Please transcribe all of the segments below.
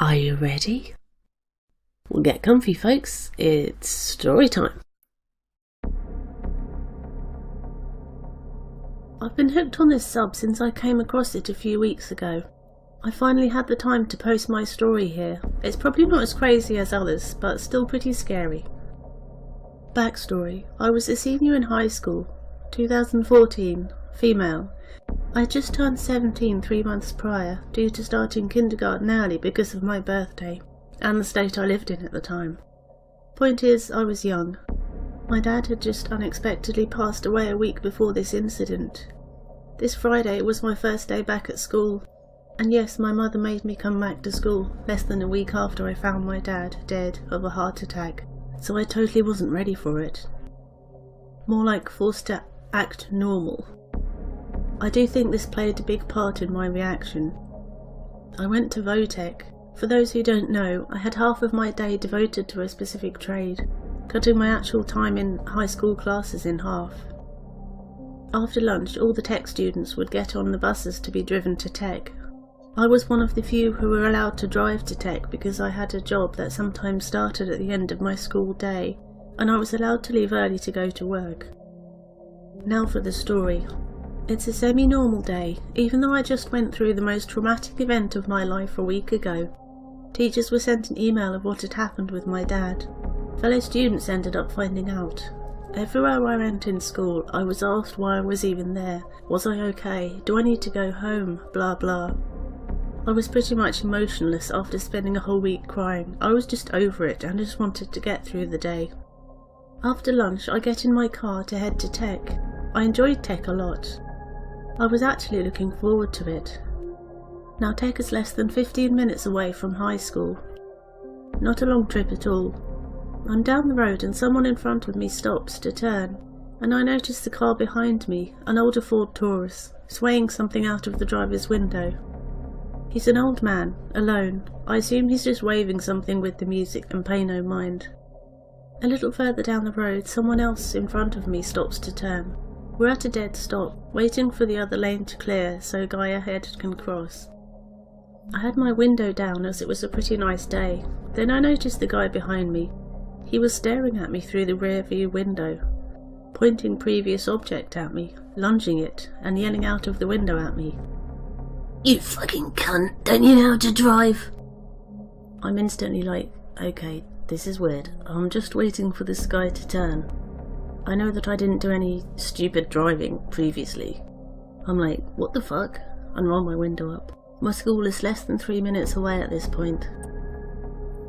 Are you ready? Well, get comfy, folks. It's story time. I've been hooked on this sub since I came across it a few weeks ago. I finally had the time to post my story here. It's probably not as crazy as others, but still pretty scary. Backstory: I was a senior in high school, 2014, female. I had just turned 17 3 months prior, due to starting kindergarten early because of my birthday, and the state I lived in at the time. Point is, I was young. My dad had just unexpectedly passed away a week before this incident. This Friday was my first day back at school, and yes, my mother made me come back to school less than a week after I found my dad dead of a heart attack, so I totally wasn't ready for it. More like forced to act normal. I do think this played a big part in my reaction. I went to Votech. For those who don't know, I had half of my day devoted to a specific trade, cutting my actual time in high school classes in half. After lunch, all the tech students would get on the buses to be driven to tech. I was one of the few who were allowed to drive to tech because I had a job that sometimes started at the end of my school day, and I was allowed to leave early to go to work. Now for the story. It's a semi-normal day, even though I just went through the most traumatic event of my life a week ago. Teachers were sent an email of what had happened with my dad. Fellow students ended up finding out. Everywhere I went in school, I was asked why I was even there. Was I okay? Do I need to go home? Blah blah. I was pretty much emotionless after spending a whole week crying. I was just over it and just wanted to get through the day. After lunch, I get in my car to head to tech. I enjoyed tech a lot. I was actually looking forward to it. Now tech is less than 15 minutes away from high school. Not a long trip at all. I'm down the road and someone in front of me stops to turn, and I notice the car behind me, an older Ford Taurus, swaying something out of the driver's window. He's an old man, alone. I assume he's just waving something with the music and pay no mind. A little further down the road, someone else in front of me stops to turn. We're at a dead stop, waiting for the other lane to clear so a guy ahead can cross. I had my window down as it was a pretty nice day. Then I noticed the guy behind me. He was staring at me through the rear view window, pointing previous object at me, lunging it, and yelling out of the window at me. "You fucking cunt, don't you know how to drive?" I'm instantly like, okay, this is weird. I'm just waiting for this guy to turn. I know that I didn't do any stupid driving previously. I'm like, what the fuck? And roll my window up. My school is less than 3 minutes away at this point.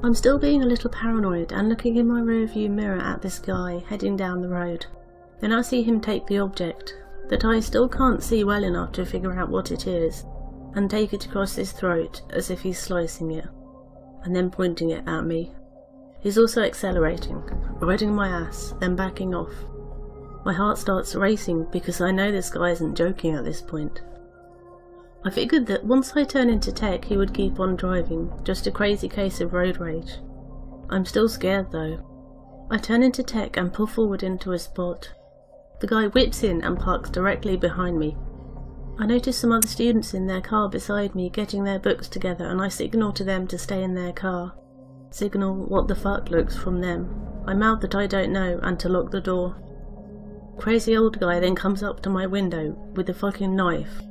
I'm still being a little paranoid and looking in my rearview mirror at this guy heading down the road. Then I see him take the object, that I still can't see well enough to figure out what it is, and take it across his throat as if he's slicing it, and then pointing it at me. He's also accelerating, riding my ass, then backing off. My heart starts racing because I know this guy isn't joking at this point. I figured that once I turn into tech he would keep on driving, just a crazy case of road rage. I'm still scared though. I turn into tech and pull forward into a spot. The guy whips in and parks directly behind me. I notice some other students in their car beside me getting their books together, and I signal to them to stay in their car. Signal what the fuck looks from them. I mouth that I don't know and to lock the door. Crazy old guy then comes up to my window with a fucking knife.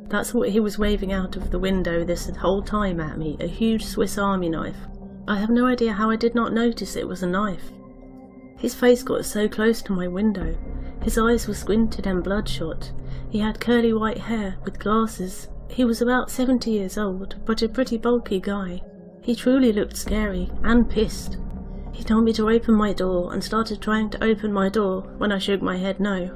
That's what he was waving out of the window this whole time at me, a huge Swiss Army knife. I have no idea how I did not notice it was a knife. His face got so close to my window. His eyes were squinted and bloodshot. He had curly white hair with glasses. He was about 70 years old, but a pretty bulky guy. He truly looked scary and pissed. He told me to open my door and started trying to open my door when I shook my head no.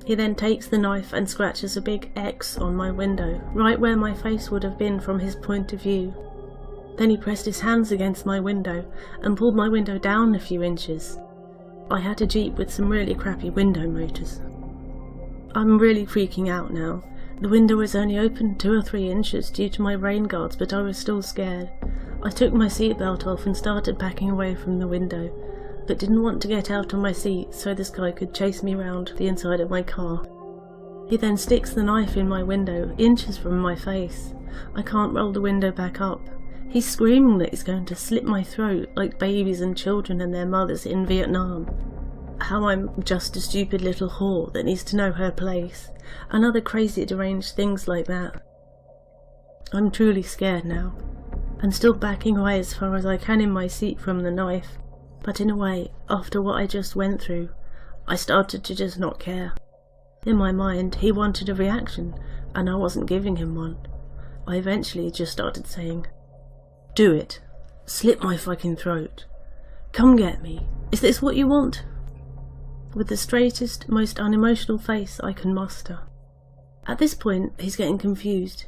He then takes the knife and scratches a big X on my window, right where my face would have been from his point of view. Then he pressed his hands against my window and pulled my window down a few inches. I had a Jeep with some really crappy window motors. I'm really freaking out now. The window was only open 2 or 3 inches due to my rain guards, but I was still scared. I took my seatbelt off and started backing away from the window, but didn't want to get out of my seat so this guy could chase me round the inside of my car. He then sticks the knife in my window, inches from my face. I can't roll the window back up. He's screaming that he's going to slit my throat like babies and children and their mothers in Vietnam. How I'm just a stupid little whore that needs to know her place, and other crazy deranged things like that. I'm truly scared now, and still backing away as far as I can in my seat from the knife, but in a way, after what I just went through, I started to just not care. In my mind, he wanted a reaction, and I wasn't giving him one. I eventually just started saying, "Do it. Slit my fucking throat. Come get me. Is this what you want?" With the straightest, most unemotional face I can muster. At this point, he's getting confused.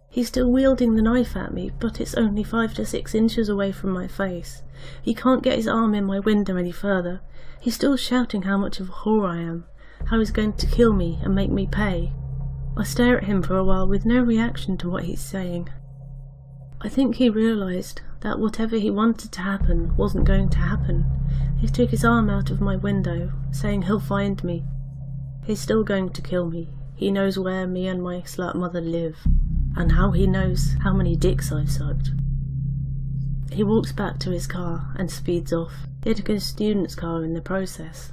He's still wielding the knife at me, but it's only 5 to 6 inches away from my face. He can't get his arm in my window any further. He's still shouting how much of a whore I am, how he's going to kill me and make me pay. I stare at him for a while with no reaction to what he's saying. I think he realised that whatever he wanted to happen wasn't going to happen. He took his arm out of my window, saying he'll find me. He's still going to kill me. He knows where me and my slut mother live, and how he knows how many dicks I've sucked. He walks back to his car and speeds off, hitting a student's car in the process.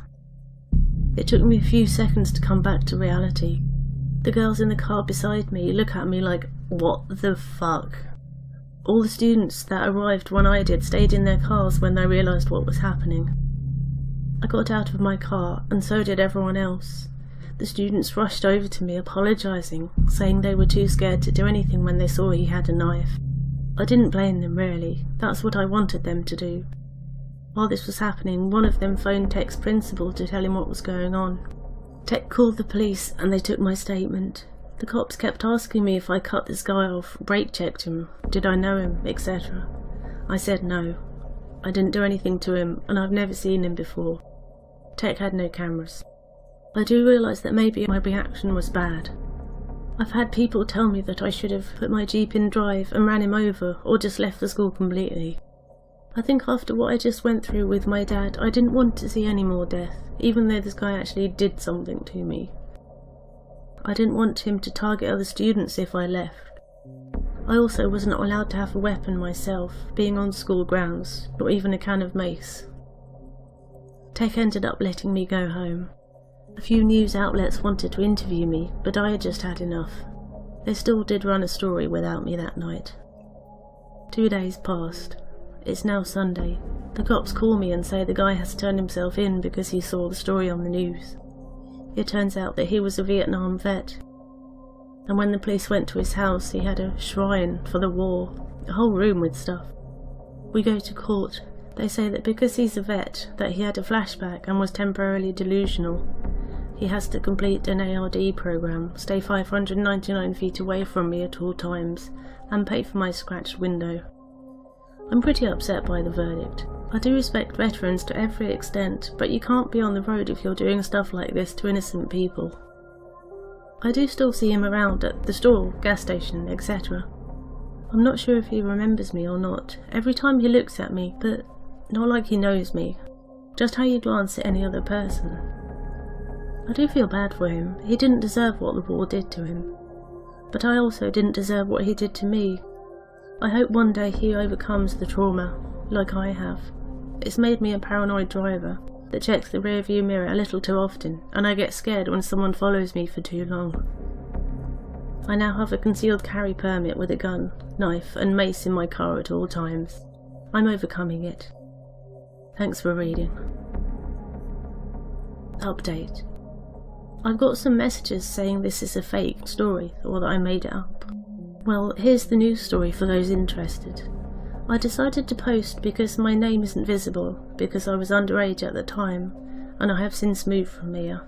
It took me a few seconds to come back to reality. The girls in the car beside me look at me like, what the fuck? All the students that arrived when I did stayed in their cars when they realised what was happening. I got out of my car, and so did everyone else. The students rushed over to me apologising, saying they were too scared to do anything when they saw he had a knife. I didn't blame them really, that's what I wanted them to do. While this was happening, one of them phoned Tech's principal to tell him what was going on. Tech called the police and they took my statement. The cops kept asking me if I cut this guy off, brake checked him, did I know him, etc. I said no. I didn't do anything to him and I've never seen him before. Tech had no cameras. I do realise that maybe my reaction was bad. I've had people tell me that I should have put my Jeep in drive and ran him over or just left the school completely. I think after what I just went through with my dad, I didn't want to see any more death, even though this guy actually did something to me. I didn't want him to target other students if I left. I also wasn't allowed to have a weapon myself, being on school grounds, or even a can of mace. Tech ended up letting me go home. A few news outlets wanted to interview me, but I had just had enough. They still did run a story without me that night. 2 days passed. It's now Sunday. The cops call me and say the guy has turned himself in because he saw the story on the news. It turns out that he was a Vietnam vet, and when the police went to his house he had a shrine for the war, a whole room with stuff. We go to court. They say that because he's a vet, that he had a flashback and was temporarily delusional. He has to complete an ARD program, stay 599 feet away from me at all times, and pay for my scratched window. I'm pretty upset by the verdict. I do respect veterans to every extent, but you can't be on the road if you're doing stuff like this to innocent people. I do still see him around at the store, gas station, etc. I'm not sure if he remembers me or not. Every time he looks at me, but not like he knows me. Just how you glance at any other person. I do feel bad for him. He didn't deserve what the war did to him. But I also didn't deserve what he did to me. I hope one day he overcomes the trauma, like I have. It's made me a paranoid driver that checks the rearview mirror a little too often, and I get scared when someone follows me for too long. I now have a concealed carry permit with a gun, knife and mace in my car at all times. I'm overcoming it. Thanks for reading. Update. I've got some messages saying this is a fake story, or that I made it up. Well, here's the news story for those interested. I decided to post because my name isn't visible, because I was underage at the time, and I have since moved from here.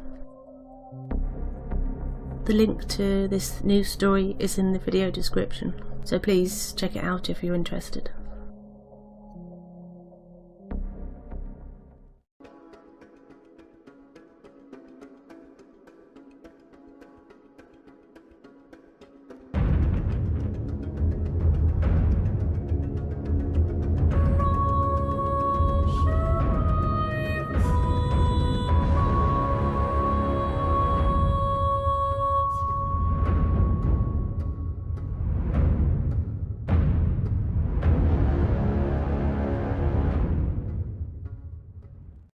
The link to this news story is in the video description, so please check it out if you're interested.